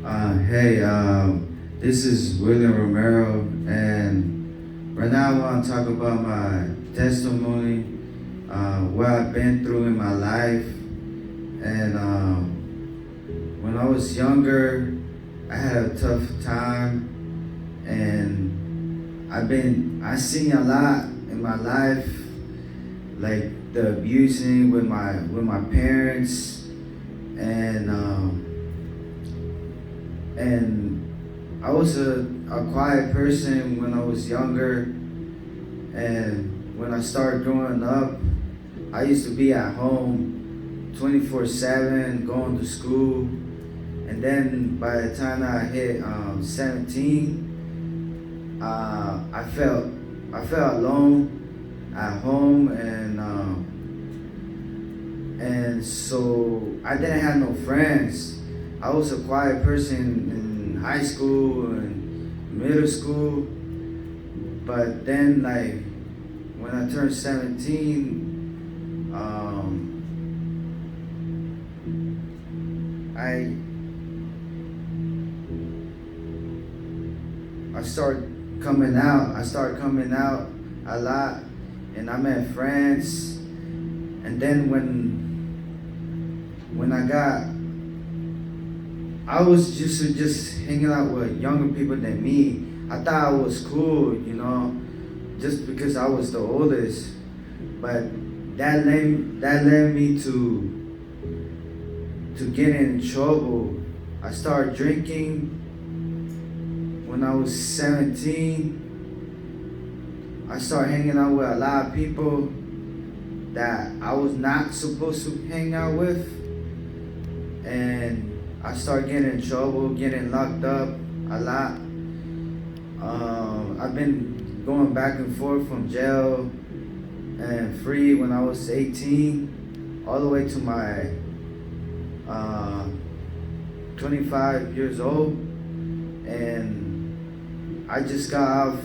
Hey, this is William Romero, and right now I want to talk about my testimony, what I've been through in my life, and when I was younger, I had a tough time, and I seen a lot in my life, like the abusing with my parents, and and I was a quiet person when I was younger, and when I started growing up, I used to be at home 24/7, going to school, and then by the time I hit 17, I felt alone at home, and so I didn't have no friends. I was a quiet person in high school and middle school, but then like when I turned 17, I started coming out. I started coming out a lot, and I met friends. And then when I was just hanging out with younger people than me. I thought I was cool, just because I was the oldest. But that led me to getting in trouble. I started drinking when I was 17. I started hanging out with a lot of people that I was not supposed to hang out with, and I started getting in trouble, getting locked up a lot. I've been going back and forth from jail and free when I was 18, all the way to my 25 years old, and I just got off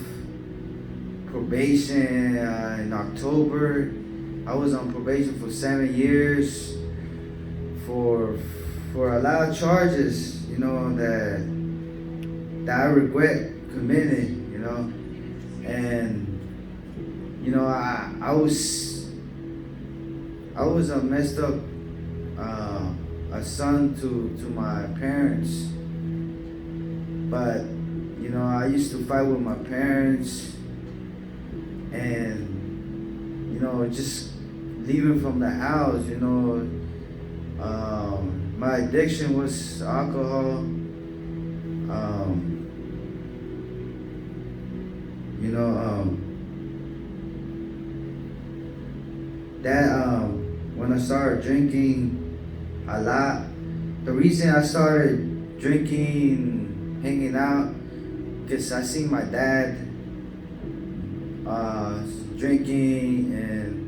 probation in October. I was on probation for 7 years for a lot of charges, that I regret committing, and I was a messed up a son to my parents, but I used to fight with my parents, and just leaving from the house, my addiction was alcohol. When I started drinking a lot, the reason I started drinking, hanging out, because I seen my dad drinking, and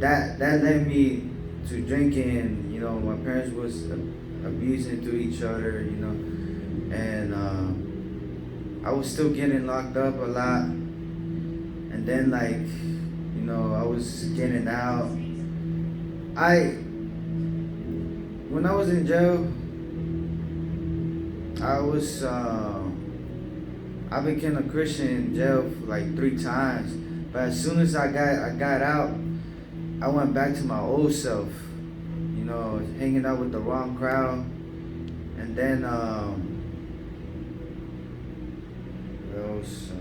that led me to drinking. My parents was abusing to each other, and I was still getting locked up a lot. And then I was getting out. When I was in jail, I became a Christian in jail for like 3 times. But as soon as I got out, I went back to my old self, hanging out with the wrong crowd. And then what else?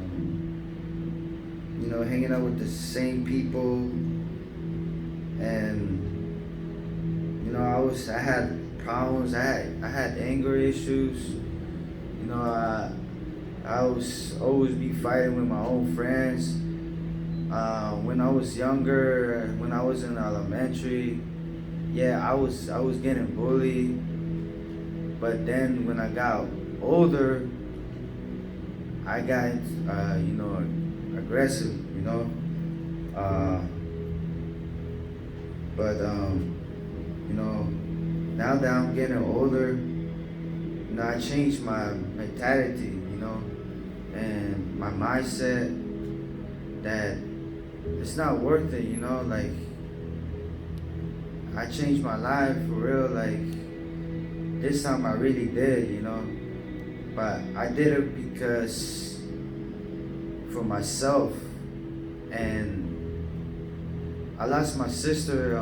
Hanging out with the same people, and I had problems. I had anger issues. I was always be fighting with my own friends. When I was younger, when I was in elementary, yeah, I was getting bullied. But then when I got older, I got aggressive, but now that I'm getting older, I changed my mentality, and my mindset that it's not worth it, I changed my life for real. this time I really did, you know. But I did it because for myself. And I lost my sister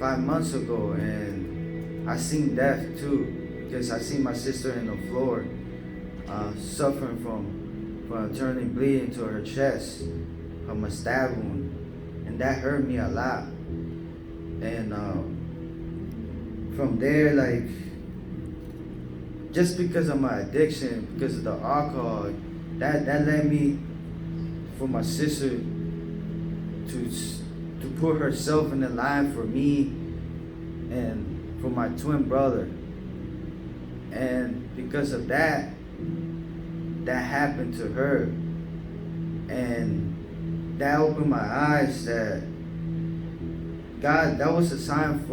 5 months ago, and I seen death too, because I seen my sister in the floor, suffering from a turning bleeding to her chest, from a stab wound, and that hurt me a lot. And from there, like, just because of my addiction, because of the alcohol, that led me for my sister to put herself in the line for me and for my twin brother. And because of that happened to her, and that opened my eyes that God, that was a sign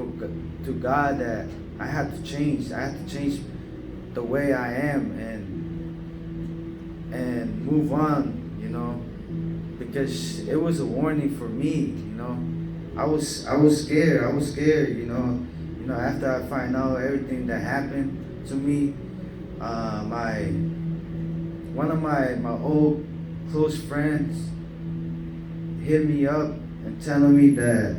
to God that I had to change. I had to change the way I am and move on, you know, because it was a warning for me, you know. I was scared. I was scared, you know. You know, after I find out everything that happened to me, one of my old close friends hit me up and telling me that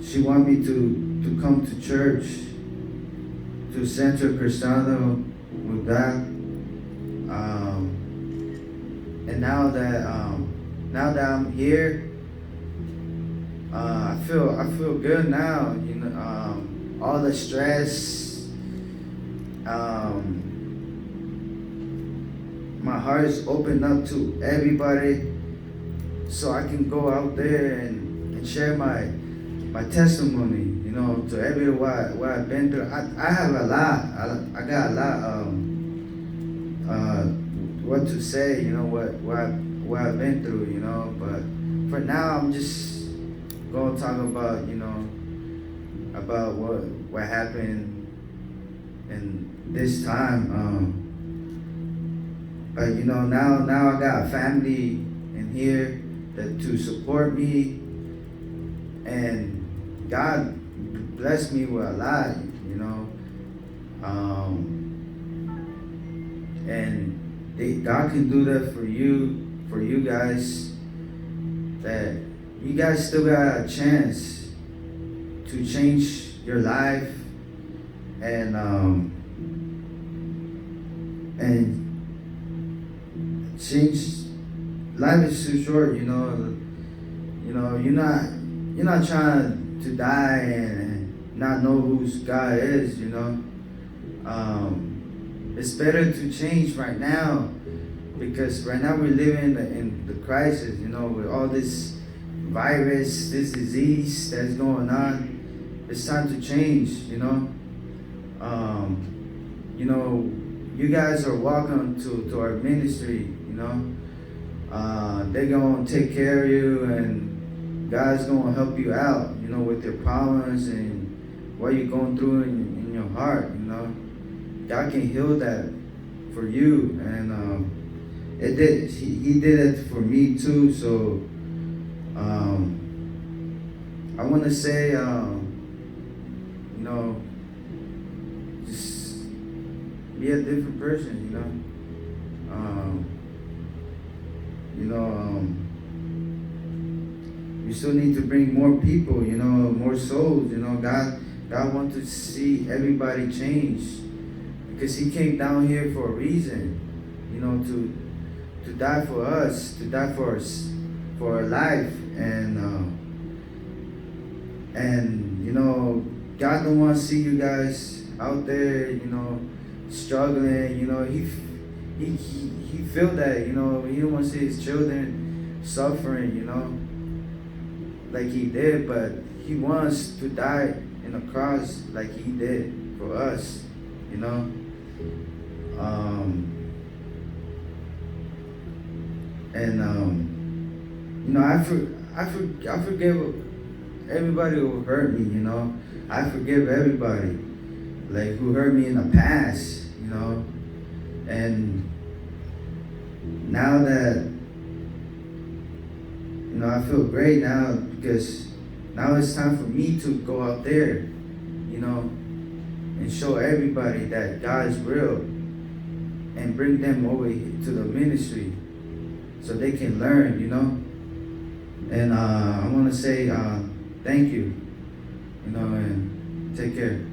she wanted me to come to church, to Centro Cristiano with that. And now that I'm here, I feel good now. You know, all the stress, my heart is open up to everybody, so I can go out there and share my testimony, you know, to everyone what I've been through. I have a lot. I got a lot what to say, you know, what I've been through, you know. But for now, I'm just gonna talk about, you know, about what happened in this time. But you know, now I got a family in here that to support me, and God blessed me with a lot, you know. And God can do that for you guys. That you guys still got a chance to change your life, and change. Life is too short, you know. You know, you're not trying to die and not know who God is, you know. It's better to change right now, because right now we're living in the crisis, you know, with all this virus, this disease that's going on. It's time to change, you know. You know, you guys are welcome to our ministry, you know. They're gonna take care of you, and God's gonna help you out, you know, with your problems and what you're going through in your heart, you know. God can heal that for you, and He did it for me too. So I want to say, you know, just be a different person, you know. We still need to bring more people, you know, more souls, you know. God wants to see everybody change, because He came down here for a reason, you know, to die for us, to die for us, for our life, and you know, God don't want to see you guys out there, you know, struggling, you know. He feel that, you know. He don't want to see His children suffering, you know, like He did, but He wants to die in the cross like He did for us, you know. You know, I forgive everybody who hurt me, you know. I forgive everybody, like, who hurt me in the past, you know. And now that, you know, I feel great now, because now it's time for me to go out there, you know, and show everybody that God is real, and bring them over to the ministry so they can learn, you know. And I want to say thank you, you know, and take care.